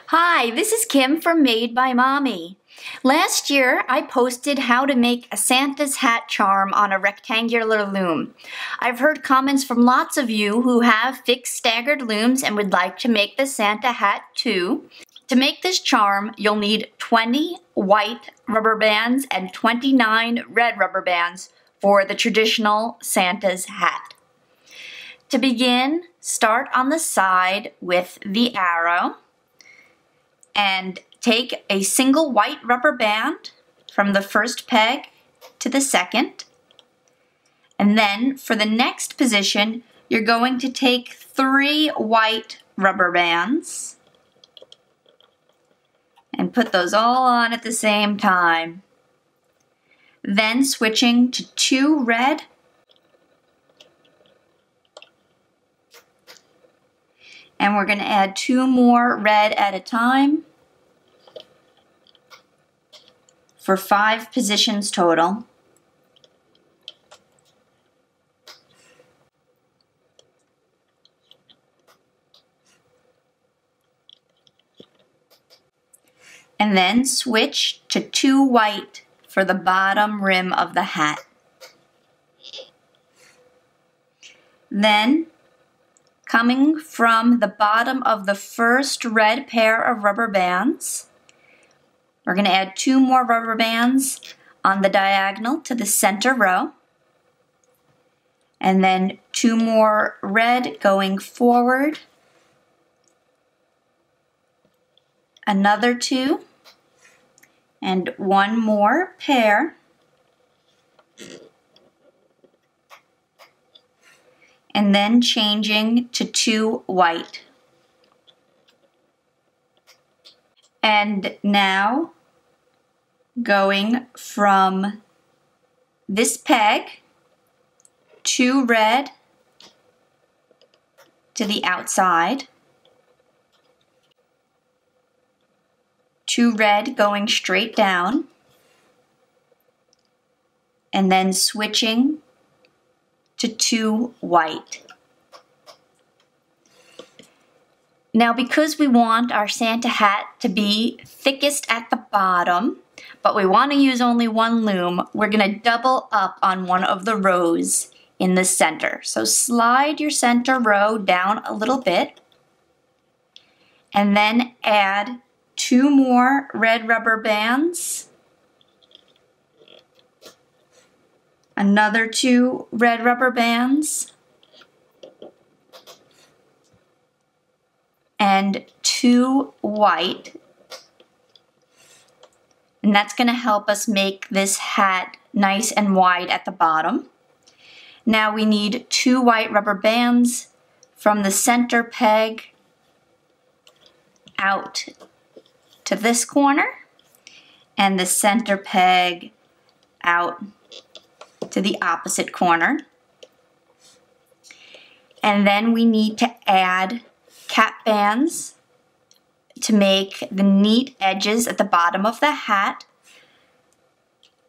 Hi, this is Kim from Made by Mommy. Last year, I posted how to make a Santa's hat charm on a rectangular loom. I've heard comments from lots of you who have fixed staggered looms and would like to make the Santa hat too. To make this charm, you'll need 20 white rubber bands and 29 red rubber bands for the traditional Santa's hat. To begin, start on the side with the arrow and take a single white rubber band from the first peg to the second. And then for the next position, you're going to take 3 white rubber bands and put those all on at the same time. Then switching to 2 red and we're going to add 2 more red at a time for 5 positions total. And then switch to 2 white for the bottom rim of the hat. Then, coming from the bottom of the first red pair of rubber bands, we're going to add 2 more rubber bands on the diagonal to the center row, and then 2 more red going forward, another 2, and 1 more pair, and then changing to 2 white. And now going from this peg, 2 red to the outside, 2 red going straight down, and then switching to 2 white. Now, because we want our Santa hat to be thickest at the bottom, but we want to use only 1 loom, we're going to double up on one of the rows in the center. So slide your center row down a little bit, and then add 2 more red rubber bands, another 2 red rubber bands, and 2 white. And that's going to help us make this hat nice and wide at the bottom. Now we need 2 white rubber bands from the center peg out to this corner, and the center peg out to the opposite corner. And then we need to add cap bands to make the neat edges at the bottom of the hat.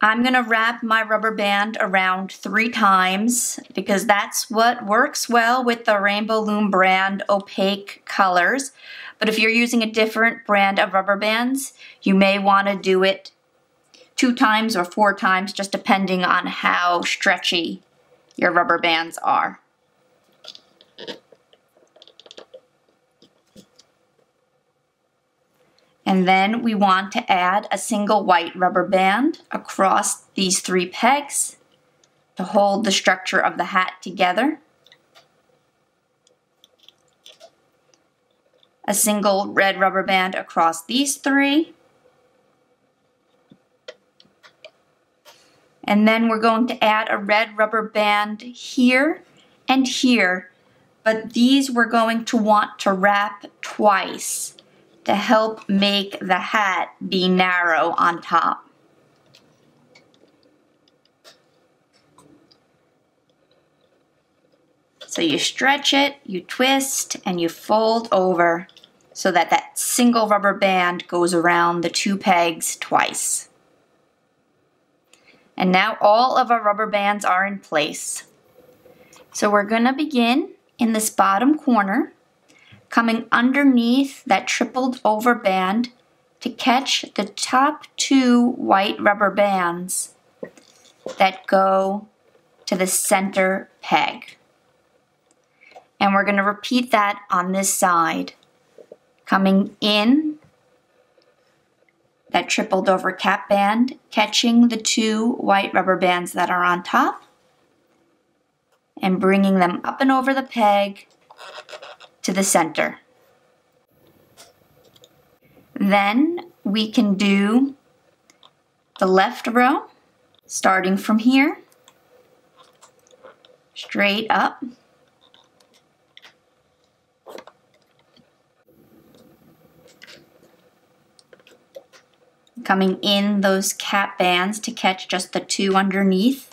I'm going to wrap my rubber band around 3 times because that's what works well with the Rainbow Loom brand opaque colors. But if you're using a different brand of rubber bands, you may want to do it 2 times or 4 times, just depending on how stretchy your rubber bands are. And then we want to add a single white rubber band across these 3 pegs to hold the structure of the hat together. A single red rubber band across these 3. And then we're going to add a red rubber band here and here, but these we're going to want to wrap twice to help make the hat be narrow on top. So you stretch it, you twist, and you fold over so that that single rubber band goes around the 2 pegs twice. And now all of our rubber bands are in place. So we're going to begin in this bottom corner, coming underneath that tripled over band to catch the top 2 white rubber bands that go to the center peg. And we're going to repeat that on this side. Coming in that tripled over cap band, catching the 2 white rubber bands that are on top, and bringing them up and over the peg to the center. Then we can do the left row, starting from here, straight up. Coming in those cap bands to catch just the 2 underneath.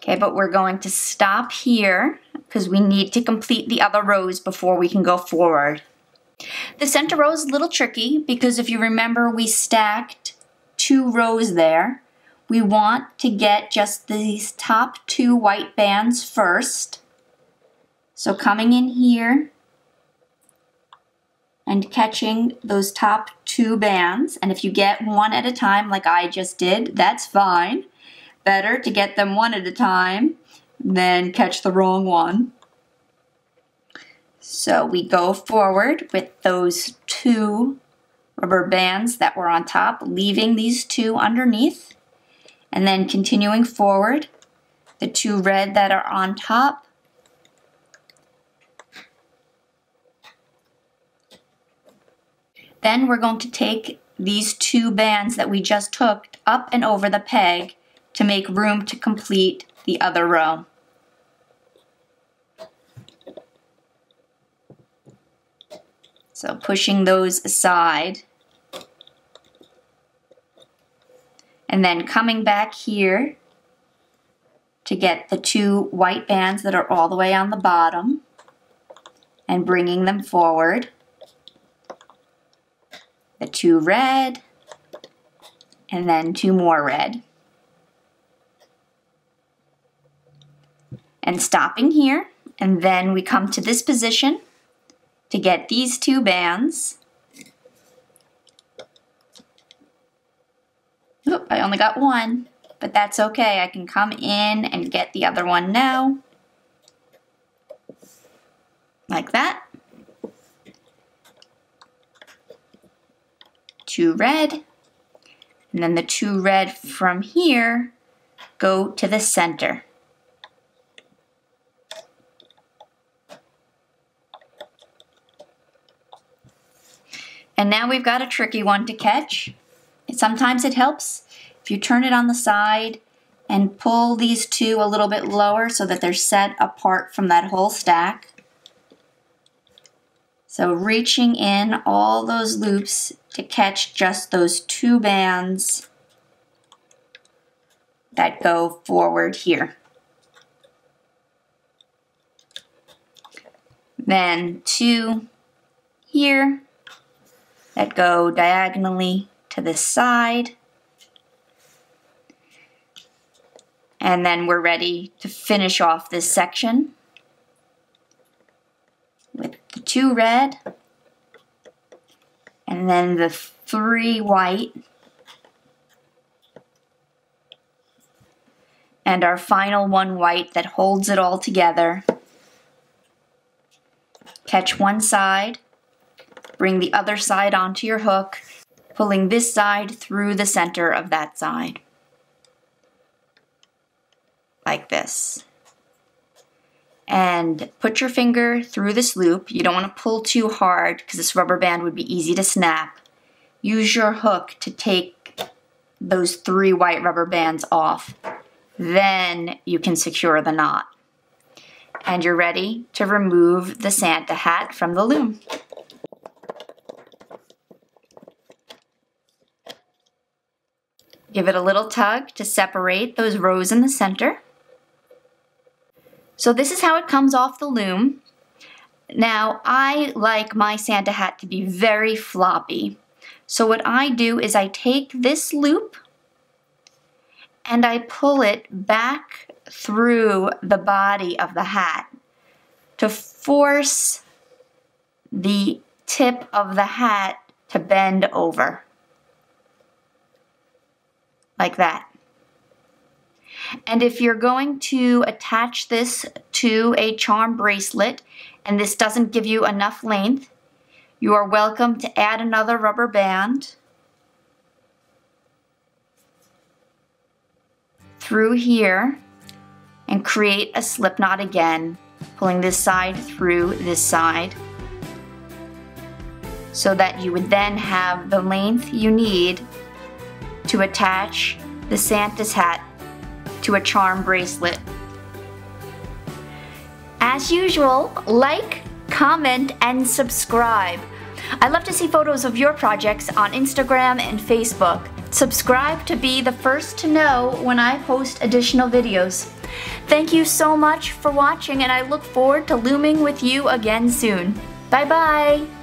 Okay, but we're going to stop here because we need to complete the other rows before we can go forward. The center row is a little tricky because if you remember, we stacked 2 rows there. We want to get just these top 2 white bands first. So coming in here and catching those top 2 bands, and if you get one at a time like I just did, that's fine. Better to get them one at a time than catch the wrong one. So we go forward with those 2 rubber bands that were on top, leaving these 2 underneath, and then continuing forward, the 2 red that are on top, then we're going to take these 2 bands that we just hooked up and over the peg to make room to complete the other row. So pushing those aside. And then coming back here to get the 2 white bands that are all the way on the bottom and bringing them forward. The 2 red, and then 2 more red. And stopping here, and then we come to this position to get these 2 bands. Oop, I only got one, but that's okay. I can come in and get the other one now. Like that. 2 red, and then the 2 red from here go to the center. And now we've got a tricky one to catch. Sometimes it helps if you turn it on the side and pull these 2 a little bit lower so that they're set apart from that whole stack. So reaching in all those loops to catch just those 2 bands that go forward here. Then 2 here that go diagonally to this side. And then we're ready to finish off this section with the 2 red, and then the 3 white, and our final 1 white that holds it all together. Catch one side, bring the other side onto your hook, pulling this side through the center of that side. Like this. And put your finger through this loop. You don't want to pull too hard because this rubber band would be easy to snap. Use your hook to take those 3 white rubber bands off. Then you can secure the knot. And you're ready to remove the Santa hat from the loom. Give it a little tug to separate those rows in the center. So this is how it comes off the loom. Now, I like my Santa hat to be very floppy. So what I do is I take this loop and I pull it back through the body of the hat to force the tip of the hat to bend over. Like that. And if you're going to attach this to a charm bracelet and this doesn't give you enough length, you are welcome to add another rubber band through here and create a slip knot again, pulling this side through this side, so that you would then have the length you need to attach the Santa's hat to a charm bracelet. As usual, like, comment, and subscribe. I love to see photos of your projects on Instagram and Facebook. Subscribe to be the first to know when I post additional videos. Thank you so much for watching, and I look forward to looming with you again soon. Bye bye!